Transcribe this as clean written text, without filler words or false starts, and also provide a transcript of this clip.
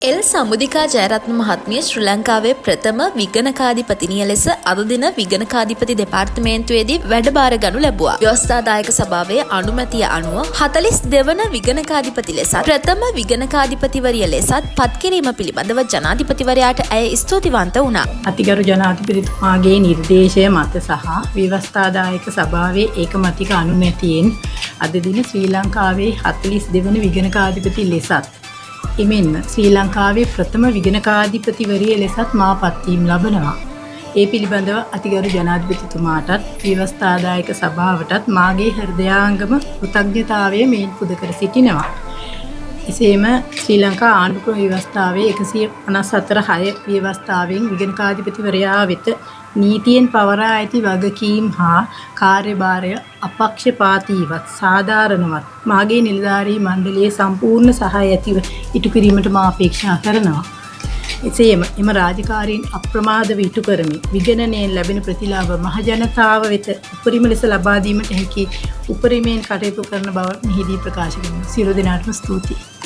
L සමුදිකා Jayaratne මහත්මිය ශ්‍රී ලංකාවේ ප්‍රථම විගණකාධිපතිනිය ලෙස අද දින විගණකාධිපති දෙපාර්තමේන්තුවේදී වැඩබාර ගනු ලැබුවා. ව්‍යවස්ථාදායක සභාවේ අනුමැතිය අනුව 42 වන විගණකාධිපති ලෙසත් ප්‍රථම විගණකාධිපතිවරිය ලෙසත් පත් කිරීම පිළිබඳව ජනාධිපතිවරයාට ඇය ස්තුතිවන්ත වුණා. අතිගරු ජනාධිපතිතුමාගේ නිර්දේශය මත සහ ව්‍යවස්ථාදායක සභාවේ ඒකමතික අනුමැතියෙන් අද දින ශ්‍රී ලංකාවේ 42 වන විගණකාධිපති ලෙසත් එමෙන්ම ශ්‍රී ලංකාවේ ප්‍රථම විගණකාධිපතිවරිය ලෙසත් මා පත්වීම් ලබනවා. ඒ පිළිබඳව අතිගරු ජනාධිපතිතුමාටත් ව්‍යවස්ථාදායක සභාවටත් මාගේ හෘදයාංගම කෘතඥතාවය මෙයින් පුද කර සිටිනවා. එසේම ශ්‍රී ලංකා ආණ්ඩුක්‍රම ව්‍යවස්ථාවේ 154/6 ව්‍යවස්ථාවෙන් විගණකාධිපතිවරයා වෙත නීතියෙන් පවරා ඇති වගකීම් හා කාර්යභාරය අපක්ෂපාතීවත් සාධාරණවත් මාගේ නිලධාරී මණ්ඩලයේ සම්පූර්ණ සහාය ඇතිව ඉටු කිරීමට මා අපේක්ෂා කරනවා. එසේම එම රාජකාරීන් අප්‍රමාදව ඉටු කරමින් විගණනයෙන් ලැබෙන ප්‍රතිලාභ මහජනතාව වෙත උපරිම ලෙස ලබා දීමට හැකි උපරිමයෙන් කටයුතු කරන බව මෙහිදී ප්‍රකාශ කරනවා. සියලු දෙනාටම ස්තුතියි.